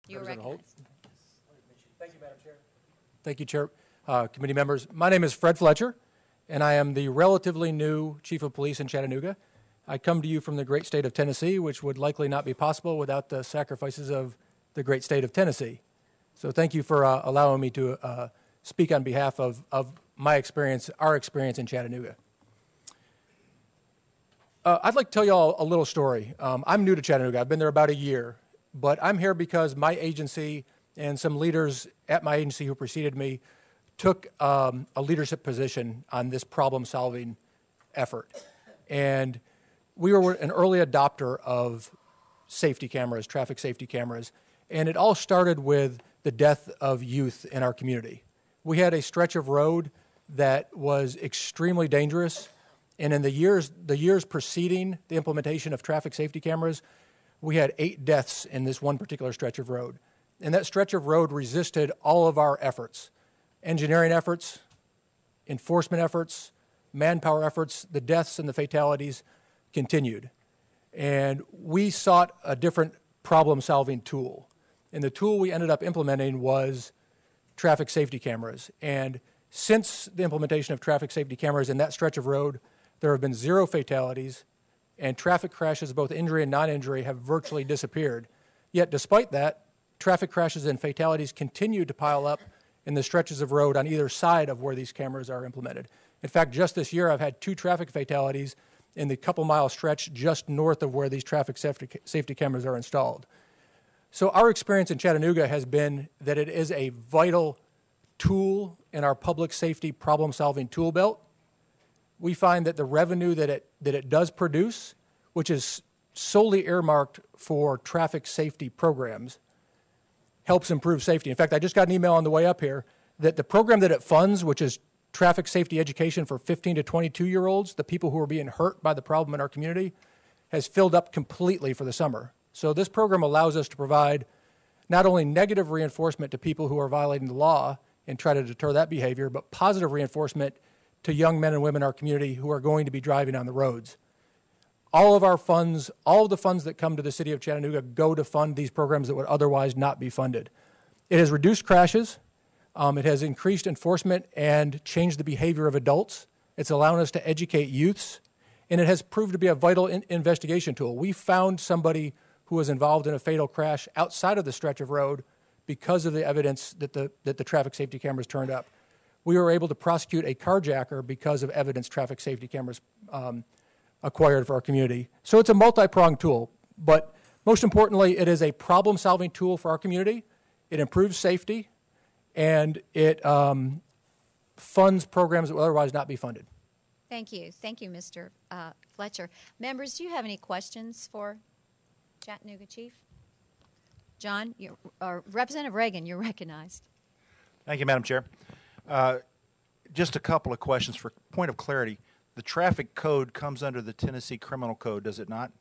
You're recognized. Thank you, Madam Chair. Thank you, Chair, committee members. My name is Fred Fletcher, and I am the relatively new Chief of Police in Chattanooga. I come to you from the great state of Tennessee, which would likely not be possible without the sacrifices of the great state of Tennessee. So thank you for allowing me to speak on behalf of my experience, our experience in Chattanooga. I'd like to tell you all a little story. I'm new to Chattanooga. I've been there about a year, but I'm here because my agency and some leaders at my agency who preceded me took a leadership position on this problem-solving effort. And we were an early adopter of safety cameras, traffic safety cameras, and it all started with the death of youth in our community. We had a stretch of road that was extremely dangerous, and in the years preceding the implementation of traffic safety cameras, we had 8 deaths in this one particular stretch of road. And that stretch of road resisted all of our efforts, engineering efforts, enforcement efforts, manpower efforts. The deaths and the fatalities continued. And we sought a different problem-solving tool. And the tool we ended up implementing was traffic safety cameras. And since the implementation of traffic safety cameras in that stretch of road, there have been 0 fatalities, and traffic crashes, both injury and non-injury, have virtually disappeared. Yet despite that, traffic crashes and fatalities continue to pile up in the stretches of road on either side of where these cameras are implemented. In fact, just this year, I've had 2 traffic fatalities in the couple-mile stretch just north of where these traffic safety cameras are installed. So our experience in Chattanooga has been that it is a vital tool in our public safety problem-solving tool belt. We find that the revenue that it does produce, which is solely earmarked for traffic safety programs, helps improve safety. In fact, I just got an email on the way up here that the program that it funds, which is traffic safety education for 15 to 22-year-olds, the people who are being hurt by the problem in our community, has filled up completely for the summer. So this program allows us to provide not only negative reinforcement to people who are violating the law and try to deter that behavior, but positive reinforcement to young men and women in our community who are going to be driving on the roads. All of our funds, all of the funds that come to the city of Chattanooga go to fund these programs that would otherwise not be funded. It has reduced crashes. It has increased enforcement and changed the behavior of adults. It's allowing us to educate youths, and it has proved to be a vital investigation tool. We found somebody who was involved in a fatal crash outside of the stretch of road because of the evidence that the traffic safety cameras turned up. We were able to prosecute a carjacker because of evidence traffic safety cameras acquired for our community. So it's a multi-pronged tool, but most importantly, it is a problem-solving tool for our community. It improves safety, and it funds programs that would otherwise not be funded. Thank you. Thank you, Mr. Fletcher. Members, do you have any questions for Chattanooga Chief? John, Representative Reagan, you're recognized. Thank you, Madam Chair. Just a couple of questions for point of clarity. The traffic code comes under the Tennessee Criminal Code, does it not?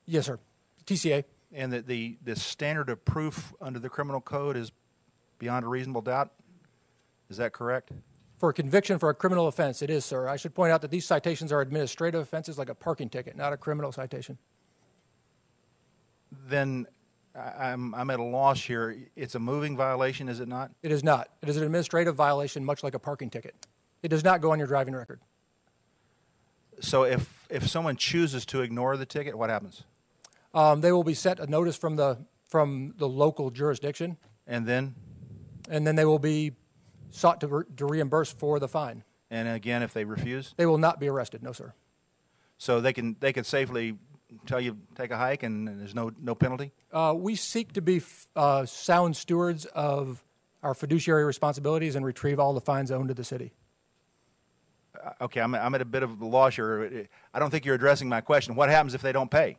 Yes, sir. TCA. And the standard of proof under the criminal code is beyond a reasonable doubt? Is that correct? For a conviction for a criminal offense, it is, sir. I should point out that these citations are administrative offenses like a parking ticket, not a criminal citation. Then I'm at a loss here. It's a moving violation, is it not? It is not. It is an administrative violation, much like a parking ticket. It does not go on your driving record. So if someone chooses to ignore the ticket, what happens? They will be sent a notice from the local jurisdiction. And then? And then they will be sought to reimburse for the fine. And again, if they refuse? They will not be arrested, no, sir. So they can safely tell you take a hike and there's no penalty? We seek to be sound stewards of our fiduciary responsibilities and retrieve all the fines owed to the city. Okay, I'm at a bit of a loss here. I don't think you're addressing my question. What happens if they don't pay?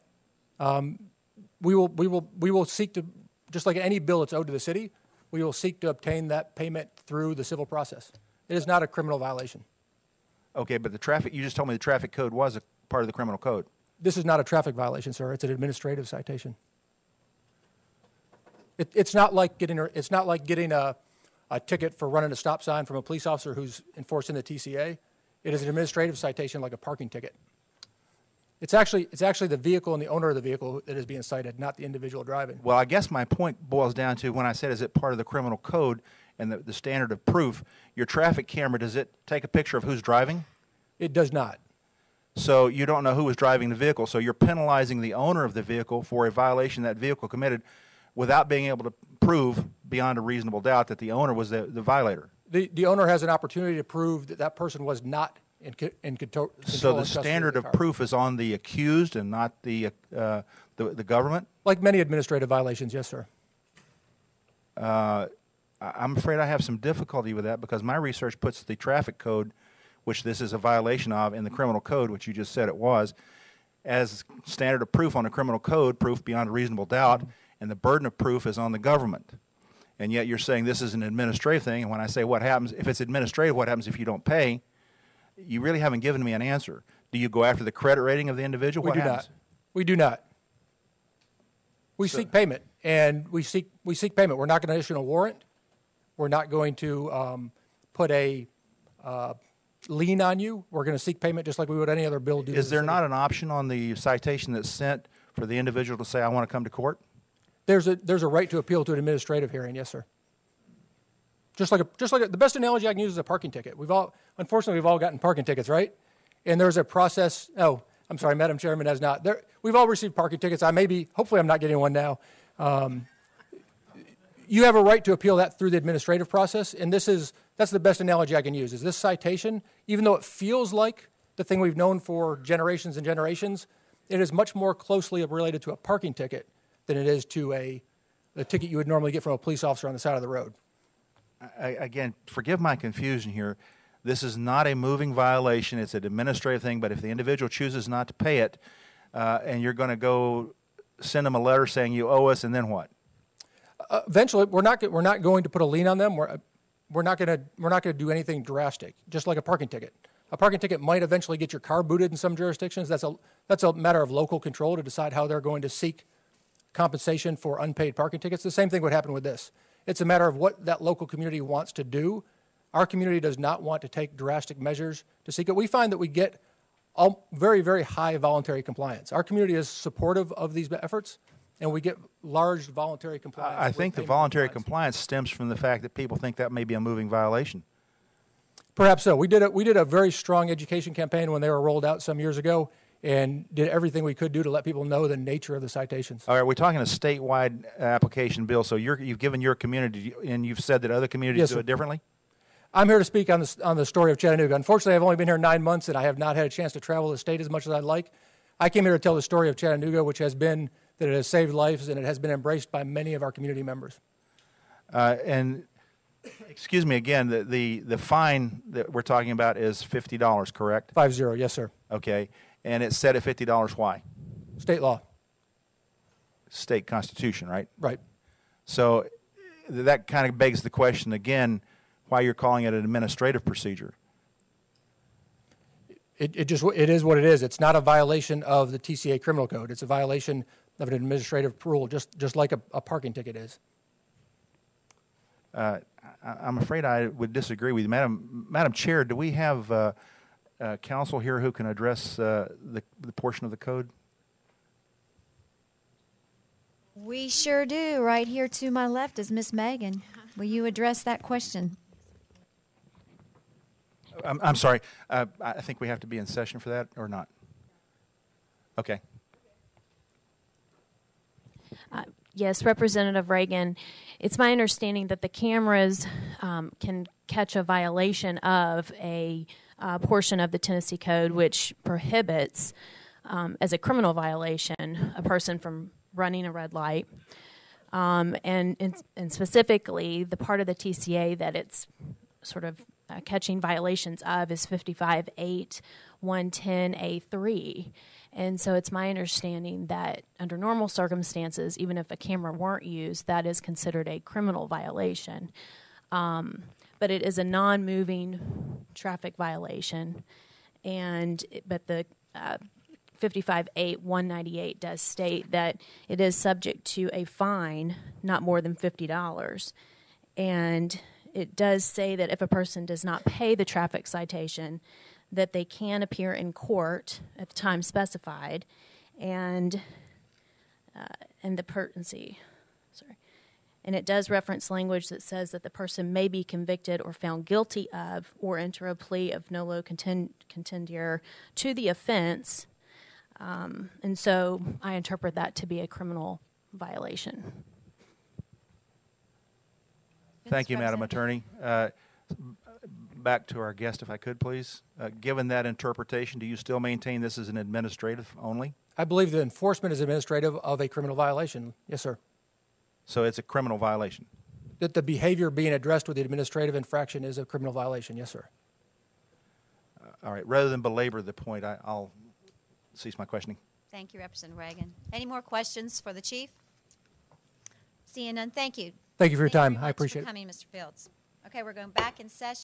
We will seek to, just like any bill that's owed to the city, we will seek to obtain that payment through the civil process. It is not a criminal violation. Okay, but you just told me the traffic code was a part of the criminal code. This is not a traffic violation, sir. It's an administrative citation. It's not like getting a ticket for running a stop sign from a police officer who's enforcing the TCA. It is an administrative citation like a parking ticket. It's actually the vehicle and the owner of the vehicle that is being cited, not the individual driving. Well, I guess my point boils down to when I said, is it part of the criminal code and the standard of proof, your traffic camera, does it take a picture of who's driving? It does not. So you don't know who was driving the vehicle. So you're penalizing the owner of the vehicle for a violation that vehicle committed without being able to prove beyond a reasonable doubt that the owner was the violator. The owner has an opportunity to prove that that person was not in control. So the standard of proof is on the accused and not the government? Like many administrative violations, yes, sir. I'm afraid I have some difficulty with that because my research puts the traffic code, which this is a violation of, in the criminal code, which you just said it was, as standard of proof on the criminal code, proof beyond a reasonable doubt, and the burden of proof is on the government. And yet you're saying this is an administrative thing, and when I say what happens, if it's administrative, what happens if you don't pay, you really haven't given me an answer. Do you go after the credit rating of the individual? We do not. We do not. We seek payment, and we seek payment. We're not going to issue a warrant. We're not going to put a lien on you. We're going to seek payment just like we would any other bill do. Is there not an option on the citation that's sent for the individual to say, I want to come to court? There's a right to appeal to an administrative hearing, yes, sir. Just like the best analogy I can use is a parking ticket. Unfortunately, we've all gotten parking tickets, right? And there's a process. Oh, I'm sorry, Madam Chairman has not. We've all received parking tickets. Hopefully I'm not getting one now. You have a right to appeal that through the administrative process, and that's the best analogy I can use. Is this citation, even though it feels like the thing we've known for generations and generations, it is much more closely related to a parking ticket than it is to the ticket you would normally get from a police officer on the side of the road. Again, forgive my confusion here. This is not a moving violation. It's an administrative thing, but if the individual chooses not to pay it, and you're going to go send them a letter saying you owe us, and then what? Eventually, we're not going to put a lien on them. We're not going to do anything drastic, just like a parking ticket. A parking ticket might eventually get your car booted in some jurisdictions. That's a matter of local control to decide how they're going to seek compensation for unpaid parking tickets. The same thing would happen with this. It's a matter of what that local community wants to do. Our community does not want to take drastic measures to seek it. We find that we get very, very high voluntary compliance. Our community is supportive of these efforts, and we get large voluntary compliance. I think the voluntary compliance stems from the fact that people think that may be a moving violation. Perhaps so. We did a very strong education campaign when they were rolled out some years ago, and did everything we could do to let people know the nature of the citations. All right, we're talking a statewide application bill, so you've given your community, and you've said that other communities do it differently? I'm here to speak on the story of Chattanooga. Unfortunately, I've only been here 9 months, and I have not had a chance to travel the state as much as I'd like. I came here to tell the story of Chattanooga, which has been that it has saved lives, and it has been embraced by many of our community members. And excuse me again, the fine that we're talking about is $50, correct? 50, yes, sir. Okay. And it's set at $50. Why? State law. State constitution, right? Right. So that kind of begs the question again, why you're calling it an administrative procedure. It is what it is. It's not a violation of the TCA criminal code. It's a violation of an administrative rule, just like a parking ticket is. I'm afraid I would disagree with you. Madam Chair, do we have counsel here who can address the portion of the code? We sure do. Right here to my left is Miss Megan. Will you address that question? I'm sorry. I think we have to be in session for that or not? Okay. Yes, Representative Reagan, it's my understanding that the cameras can catch a violation of a portion of the Tennessee Code which prohibits, as a criminal violation, a person from running a red light. And specifically, the part of the TCA that it's sort of catching violations of is 55.8.110A3. And so it's my understanding that under normal circumstances, even if a camera weren't used, that is considered a criminal violation. But it is a non-moving traffic violation. But the 55.8.198 does state that it is subject to a fine not more than $50. And it does say that if a person does not pay the traffic citation, that they can appear in court at the time specified, and and it does reference language that says that the person may be convicted or found guilty of or enter a plea of nolo contendere to the offense, and so I interpret that to be a criminal violation. Thank you, Madam Attorney. Back to our guest, if I could, please. Given that interpretation, do you still maintain this is an administrative only? I believe the enforcement is administrative of a criminal violation. Yes, sir. So it's a criminal violation? That the behavior being addressed with the administrative infraction is a criminal violation. Yes, sir. All right. Rather than belabor the point, I'll cease my questioning. Thank you, Representative Reagan. Any more questions for the Chief? Seeing none, thank you. Thank you for your time. Very I much appreciate it. for coming, Mr. Fields. Okay, we're going back in session.